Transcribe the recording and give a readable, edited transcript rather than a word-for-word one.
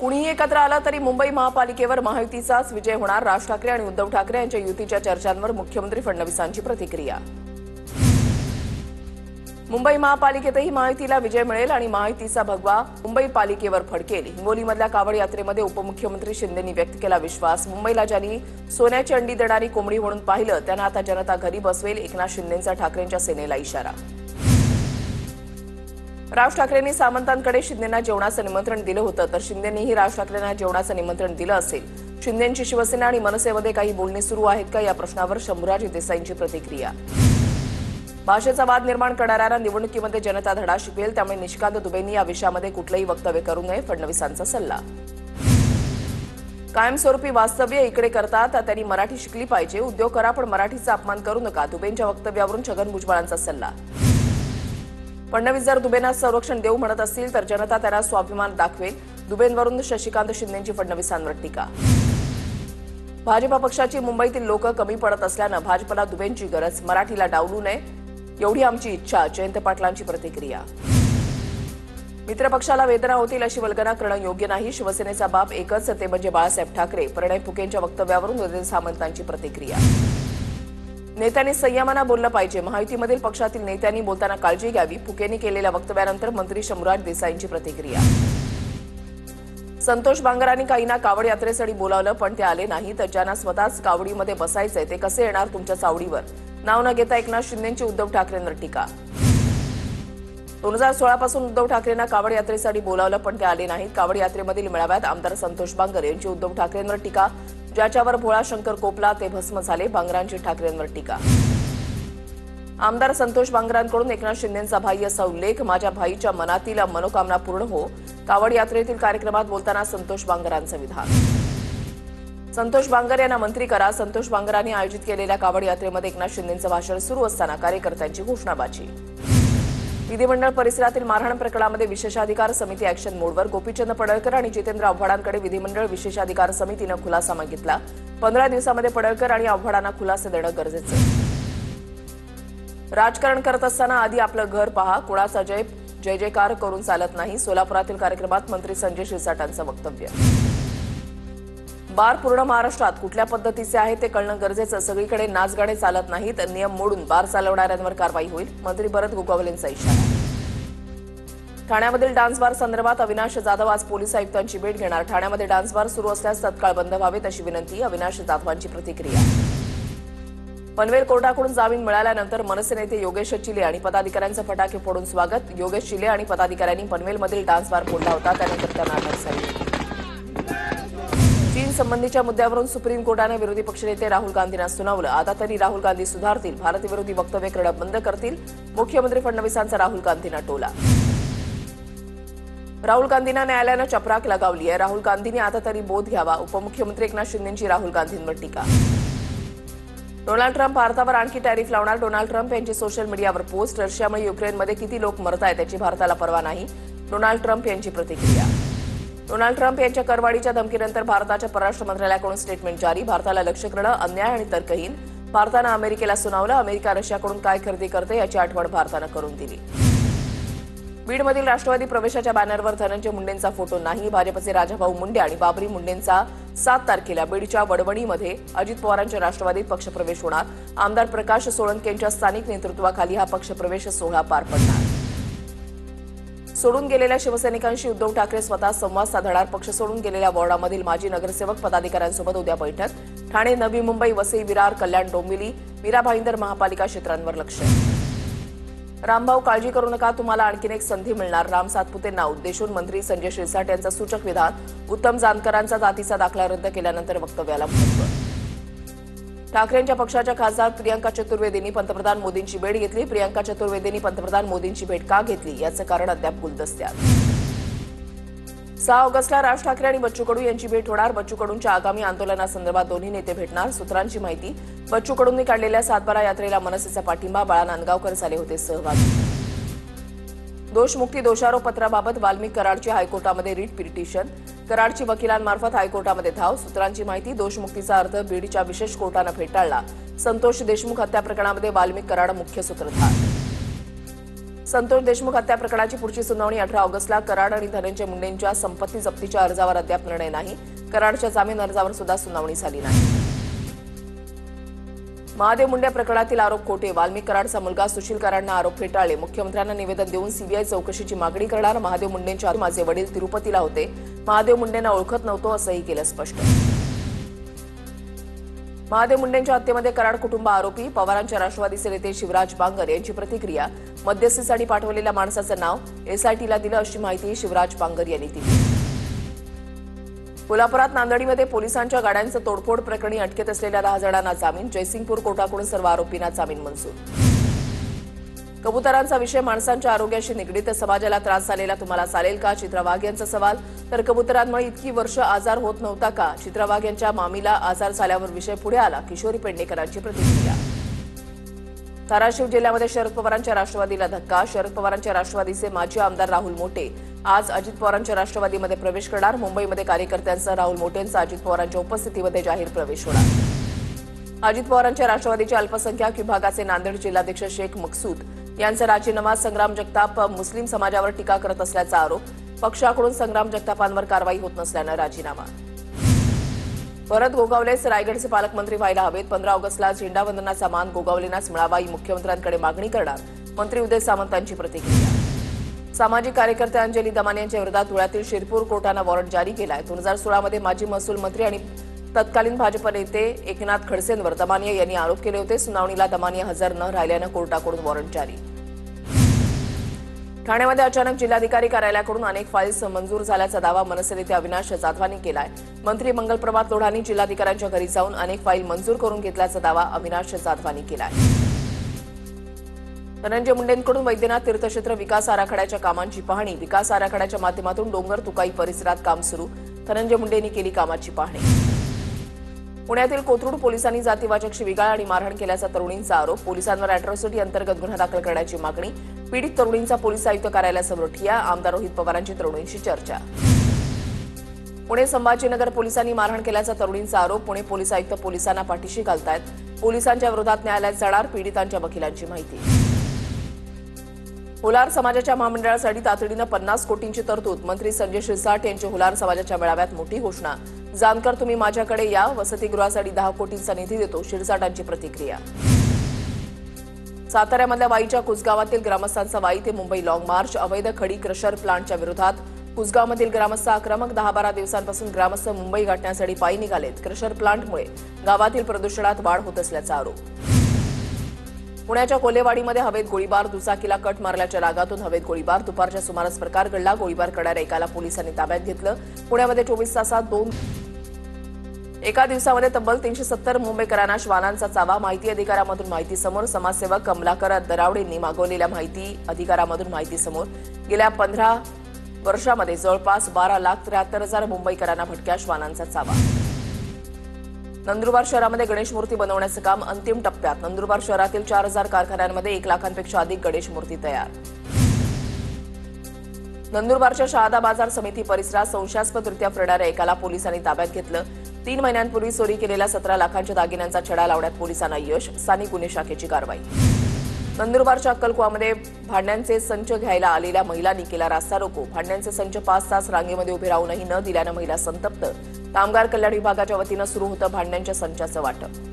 कुणीही एकत्र आलं तरी मुंबई महापालिकेवर महायुतीचाच विजय होणार. राज ठाकरे आणि उद्धव ठाकरे यांच्या युतीच्या चर्चांवर मुख्यमंत्री फडणवीसांची प्रतिक्रिया. मुंबई महापालिकेतही महायुतीला विजय मिळेल आणि महायुतीचा भगवा मुंबई पालिकेवर फडकेल. हिंगोलीमधल्या कावड यात्रेमध्ये उपमुख्यमंत्री शिंदेंनी व्यक्त केला विश्वास. मुंबईला ज्यांनी सोन्याची अंडी देणारी कोंबडी म्हणून पाहिलं त्यांना आता जनता घरी बसवेल. एकनाथ शिंदेंचा ठाकरेंच्या सेनेला इशारा. राज ठाकरेंनी सामंतांकडे शिंदेंना जेवणाचं निमंत्रण दिलं होतं तर शिंदेंनीही राज ठाकरेंना जेवणाचं निमंत्रण दिलं असेल. शिंदेंची शिवसेना आणि मनसेमध्ये काही बोलणी सुरू आहेत का या प्रश्नावर शंभूराज देसाईंची प्रतिक्रिया. भाषेचा वाद निर्माण करणाऱ्या निवडणुकीमध्ये जनता धडा शिकेल त्यामुळे निष्कांत दुबेंनी या विषयामध्ये कुठलंही वक्तव्य करू नये फडणवीसांचा सल्ला. कायमस्वरूपी वास्तव्य इकडे करतात त्यांनी मराठी शिकली पाहिजे. उद्योग करा पण मराठीचा अपमान करू नका. दुबेंच्या वक्तव्यावरून छगन भुजबळांचा सल्ला. फडणवीस जर दुबेंना संरक्षण देऊ म्हणत असतील तर जनता त्यांना स्वाभिमान दाखवेल. दुबेंवरून शशिकांत शिंदेंची फडणवीसांवर टीका. भाजपा पक्षाची मुंबईतील लोक कमी पडत असल्यानं भाजपला दुबेंची गरज. मराठीला डावलू नये एवढी आमची इच्छा. जयंत पाटलांची प्रतिक्रिया. मित्रपक्षाला वेदना होतील अशी वल्गना करणं योग्य नाही. शिवसेनेचा बाप एकच ते म्हणजे बाळासाहेब ठाकरे. प्रणय फुकेंच्या वक्तव्यावरून उदय सामंतांची प्रतिक्रिया. नेत्यांनी संयमानं बोललं पाहिजे. महायुतीमधील पक्षातील नेत्यांनी बोलताना काळजी घ्यावी. फुकेंनी केलेल्या वक्तव्यानंतर मंत्री शंभूराज देसाईंची प्रतिक्रिया. संतोष बांगरांनी काहींना कावड यात्रेसाठी बोलावलं पण ते आले नाही तर ज्यांना स्वतःच कावडीमध्ये बसायचंय ते कसे येणार तुमच्या चावडीवर. नाव न घेता एकनाथ शिंदेंची उद्धव ठाकरेंवर टीका. 2016 पासून उद्धव ठाकरेंना कावड यात्रेसाठी बोलावलं पण ते आले नाहीत. कावड यात्रेमधील मेळाव्यात आमदार संतोष बांगर यांची उद्धव ठाकरेंवर टीका. ज्याच्यावर भोळा शंकर कोपला ते भस्म झाले. बांगरांची ठाकरेंवर टीका. आमदार संतोष बांगरांकडून एकनाथ शिंदेंचा भाई असा उल्लेख. माझ्या भाईच्या मनातील मनोकामना पूर्ण हो. कावड यात्रेतील कार्यक्रमात बोलताना संतोष बांगरांचं विधान. संतोष बांगर यांना मंत्री करा. संतोष बांगरांनी आयोजित केलेल्या कावड यात्रेमध्ये एकनाथ शिंदेंचं भाषण सुरू असताना कार्यकर्त्यांची घोषणाबाजी. विधिमंडळ परिसरातील मारहाण प्रकरणामध्ये विशेषाधिकार समिती ॲक्शन मोडवर. गोपीचंद पडळकर आणि जितेंद्र आव्हाडांकडे विधिमंडळ विशेषाधिकार समितीनं खुलासा मागितला. 15 दिवसामध्ये पडळकर आणि आव्हाडांना खुलासे देणं गरजेचं. राजकारण करत असताना आधी आपलं घर पहा. कुणाचा जय जयकार करून चालत नाही. सोलापुरातील कार्यक्रमात मंत्री संजय शिरसाटांचं वक्तव्य. बार पूर्ण महाराष्ट्रात कुठल्या पद्धतीचे आहे ते कळणं गरजेचं. सगळीकडे नाचगाणे चालत नाहीत. नियम मोडून बार चालवणाऱ्यांवर कारवाई होईल. मंत्री भरत गोगावलेंचा इशारा. ठाण्यामधील डान्स बार संदर्भात अविनाश जाधव आज पोलीस आयुक्तांची भेट घेणार. ठाण्यामध्ये डान्स बार सुरू असल्यास तत्काळ बंद व्हावेत अशी विनंती. अविनाश जाधवांची प्रतिक्रिया. पनवेल कोर्टाकडून जामीन मिळाल्यानंतर मनसे नेते योगेश चिले आणि पदाधिकाऱ्यांचं फटाके फोडून स्वागत. योगेश चिले आणि पदाधिकाऱ्यांनी पनवेलमधील डान्स बार फोडला होता त्यानंतर त्यांना अटक झाली. चीन संबंधीच्या मुद्द्यावरून सुप्रीम कोर्टाने विरोधी पक्षनेते राहुल गांधींना सुनावलं. आता तरी राहुल गांधी सुधारतील. भारतविरोधी वक्तव्य करणं बंद करतील. मुख्यमंत्री फडणवीसांचा राहुल गांधींना टोला. राहुल गांधींना न्यायालयानं चपराक लगावली आहे. राहुल गांधींनी आता तरी बोध घ्यावा. उपमुख्यमंत्री एकनाथ शिंदेंची राहुल गांधींवर टीका. डोनाल्ड ट्रम्प भारतावर आणखी टॅरिफ लावणार. डोनाल्ड ट्रम्प यांची सोशल मीडियावर पोस्ट. रशियामुळे युक्रेनमध्ये किती लोक मरतायत त्याची भारताला पर्वा नाही. डोनाल्ड ट्रम्प यांची प्रतिक्रिया. डोनाल्ड ट्रम्प यांच्या करवाढीच्या धमकीनंतर भारताच्या परराष्ट्र मंत्रालयाकडून स्टेटमेंट जारी. भारताला लक्ष्य करणं अन्याय आणि तर्कहीन. भारतानं अमेरिकेला सुनावलं. अमेरिका रशियाकडून काय खरेदी करते याची आठवण भारतानं करून दिली. बीडमधील राष्ट्रवादी प्रवेशाच्या बॅनरवर धनंजय मुंडेंचा फोटो नाही. भाजपचे राजाभाऊ मुंडे आणि बाबरी मुंडेंचा 7 तारखेला बीडच्या वडवणीमध्ये अजित पवारांच्या राष्ट्रवादीत पक्षप्रवेश होणार. आमदार प्रकाश सोळंके यांच्या स्थानिक नेतृत्वाखाली हा पक्षप्रवेश सोहळा पार पडणार. सोडून गेलेल्या शिवसैनिकांशी उद्धव ठाकरे स्वतः संवाद साधणार. पक्ष सोडून गेलेल्या वॉर्डामधील माजी नगरसेवक पदाधिकाऱ्यांसोबत उद्या बैठक. ठाणे, नवी मुंबई, वसई, विरार, कल्याण, डोंबिवली, मीरा भाईंदर महापालिका क्षेत्रांवर लक्ष. रामभाऊ काळजी करू नका तुम्हाला आणखीन एक संधी मिळणार. राम सातपुतेंना उद्देशून मंत्री संजय शिरसाट यांचं सूचक विधान. उत्तम जानकरांचा जातीचा दाखला रद्द केल्यानंतर वक्तव्याला महत्त्व. ठाकरेंच्या पक्षाच्या खासदार प्रियंका चतुर्वेदींनी पंतप्रधान मोदींची भेट घेतली. प्रियंका चतुर्वेदींनी पंतप्रधान मोदींची भेट का घेतली याचं कारण अद्याप गुलदस्त्यात. 6 ऑगस्टला राज ठाकरे आणि बच्चू कडू यांची भेट होणार. बच्चू कडूंच्या आगामी आंदोलनासंदर्भात दोन्ही नेते भेटणार. सूत्रांची माहिती. बच्चू कडूंनी काढलेल्या सातबारा यात्रेला मनसेचा पाठिंबा. बाळा नांदगावकर झाले होते सहभागी. दोषमुक्ती दोषारोपपत्राबाबत वाल्मिक कराडची हायकोर्टामध्ये रिट पिटिशन. कराडची वकिलांमार्फत हायकोर्टामध्ये धाव. सूत्रांची माहिती. दोषमुक्तीचा अर्थ बीडच्या विशेष कोर्टानं फेटाळला. संतोष देशमुख हत्या प्रकरणामध्ये वाल्मिक कराड मुख्य सूत्रधार. संतोष देशमुख हत्या प्रकरणाची पुढची सुनावणी 18 ऑगस्टला. कराड आणि धनंजय मुंडेंच्या संपत्ती जप्तीच्या अर्जावर अद्याप निर्णय नाही. कराडच्या जामीन अर्जावर सुद्धा सुनावणी झाली नाही. महादेव मुंडे प्रकरणातील आरोप खोटे. वाल्मिक कराडचा मुलगा सुशील कराडनं आरोप फेटाळले. मुख्यमंत्र्यांना निवेदन देऊन सीबीआय चौकशीची मागणी करणार. महादेव मुंडेंच्या माझे वडील तिरुपतीला होते. महादेव मुंडेंना ओळखत नव्हतो असंही केलं स्पष्ट. महादेव मुंडेंच्या हत्येमध्ये कराड कुटुंब आरोपी. पवारांच्या राष्ट्रवादीचे नेते शिवराज बांगर यांची प्रतिक्रिया. मध्यस्थीसाठी पाठवलेल्या माणसाचं नाव एसआयटीला दिलं अशी माहिती शिवराज बांगर यांनी दिली. कोल्हापुरात नांदडीमध्ये पोलिसांच्या गाड्यांचं तोडफोड प्रकरणी अटकेत असलेल्या 10 जणांना जामीन. जयसिंगपूर कोर्टाकडून सर्व आरोपींना जामीन मंजूर. कबुतरांचा विषय माणसांच्या आरोग्याशी निगडीत. समाजाला त्रास झालेला तुम्हाला चालेल का? चित्रा वाघ यांचा सवाल. तर कबुतरांमुळे इतकी वर्ष आजार होत नव्हता का? चित्रा वाघ यांच्या मामीला आजार झाल्यावर विषय पुढे आला. किशोरी पेडणेकरांची प्रतिक्रिया. धाराशिव जिल्ह्यामध्ये शरद पवारांच्या राष्ट्रवादीला धक्का. शरद पवारांच्या राष्ट्रवादीचे माजी आमदार राहुल मोटे आज अजित पवारांच्या राष्ट्रवादीमध्ये प्रवेश करणार. मुंबईमध्ये कार्यकर्त्यांचा राहुल मोटेंचा अजित पवारांच्या उपस्थितीमध्ये जाहीर प्रवेश होणार. अजित पवारांच्या राष्ट्रवादीच्या अल्पसंख्याक विभागाचे नांदेड जिल्हाध्यक्ष शेख मकसूद यांचा राजीनामा. संग्राम जगताप मुस्लिम समाजावर टीका करत असल्याचा आरोप. पक्षाकडून संग्राम जगतापांवर कारवाई होत नसल्यानं राजीनामा. परत गोगावलेच रायगडचे पालकमंत्री व्हायला हवेत. 15 ऑगस्टला झेंडावंदनाचा मान गोगावलेंनाच मिळावा ही मुख्यमंत्र्यांकडे मागणी करणार. मंत्री उदय सामंतांची प्रतिक्रिया. सामाजिक कार्यकर्ते अंजली दमाने यांच्या विरोधात धुळ्यातील शिरपूर कोर्टानं वॉरंट जारी केलाय. 2016 मध्ये माजी महसूल मंत्री आणि तत्कालीन भाजप नेते एकनाथ खडसेंवर दमानिया यांनी आरोप केले होते. सुनावणीला दमानिया हजर न राहिल्यानं कोर्टाकडून वॉरंट जारी. ठाण्यामध्ये अचानक जिल्हाधिकारी कार्यालयाकडून अनेक फाईल्स मंजूर झाल्याचा दावा मनसे नेते अविनाश जाधवानी केलाय. मंत्री मंगलप्रभात लोढांनी जिल्हाधिकाऱ्यांच्या घरी जाऊन अनेक फाईल मंजूर करून घेतल्याचा दावा अविनाश जाधवानी केलाय. धनंजय मुंडेंकडून वैद्यनाथ तीर्थक्षेत्र विकास आराखड्याच्या कामांची पाहणी. विकास आराखड्याच्या माध्यमातून डोंगर तुकाई परिसरात काम सुरू. धनंजय मुंडेंनी केली कामाची पाहणी. पुण्यातील कोथरूड पोलिसांनी जातीवाचक शिवीगाळ आणि मारहाण केल्याचा तरुणींचा आरोप. पोलिसांवर अॅट्रॉसिटी अंतर्गत गुन्हा दाखल करण्याची मागणी. पीडित तरुणींचा पोलीस आयुक्त कार्यालयासमोर ठिय्या. आमदार रोहित पवारांची तरुणींशी चर्चा. पुणे संभाजीनगर पोलिसांनी मारहाण केल्याचा तरुणींचा आरोप. पुणे पोलीस आयुक्त पोलिसांना पाठीशी घालतायत. पोलिसांच्या विरोधात न्यायालयात जाणार. पीडितांच्या वकिलांची माहिती. हुलार समाजाच्या महामंडळासाठी तातडीनं 50 कोटींची तरतूद. मंत्री संजय शिरसाट यांची हुलार समाजाच्या मेळाव्यात मोठी घोषणा. जानकर तुम्ही माझ्याकडे या. वसतिगृहासाठी 10 कोटींचा निधी देतो. शिरसाटांची प्रतिक्रिया. साताऱ्यामधल्या वाईच्या कुसगावातील ग्रामस्थांचा वाई ते मुंबई लॉंग मार्च. अवैध खडी क्रशर प्लांटच्या विरोधात कुसगावमधील ग्रामस्थ आक्रमक. 10-12 दिवसांपासून ग्रामस्थ मुंबई गाठण्यासाठी पायी निघालेत. क्रशर प्लांटमुळे गावातील प्रदूषणात वाढ होत असल्याचा आरोप. पुण्याच्या कोल्हेवाडीमध्ये हवेत गोळीबार. दुचाकीला कट मारल्याच्या रागातून हवेत गोळीबार. दुपारच्या सुमारास प्रकार घडला. गोळीबार करणाऱ्या एकाला पोलिसांनी ताब्यात घेतलं. पुण्यामध्ये 24 तासात एका दिवसामध्ये तब्बल 370 मुंबईकरांना श्वानांचा चावा. माहिती अधिकारामधून माहिती समोर. समाजसेवक कमलाकर दरावडेंनी मागवलेल्या माहिती अधिकारामधून माहिती समोर. गेल्या 15 वर्षामध्ये जवळपास 12,73,000 मुंबईकरांना भटक्या श्वानांचा चावा. नंदुरबार शहरामध्ये गणेश मूर्ती बनवण्याचं काम अंतिम टप्प्यात. नंदुरबार शहरातील 4,000 कारखान्यांमध्ये 1 लाखांपेक्षा अधिक गणेश मूर्ती तयार. नंदुरबारच्या शहादा बाजार समिती परिसरात संशयास्पदरित्या फिरणाऱ्या एकाला पोलिसांनी ताब्यात घेतलं. 3 महिन्यांपूर्वी चोरी केलेल्या 17 लाखांच्या दागिन्यांचा छडा लावण्यात पोलिसांना यश. स्थानिक गुन्हे शाखेची कारवाई. नंदुरबारच्या अक्कलकुवामध्ये भांड्यांचे संच घ्यायला आलेल्या महिलांनी केला रास्ता रोको. भांड्यांचे संच 5 तास रांगेमध्ये उभे राहूनही न दिल्यानं महिला संतप्त. कामगार कल्याण विभागाच्या वतीनं सुरू होतं भांड्यांच्या संचाचं वाटप.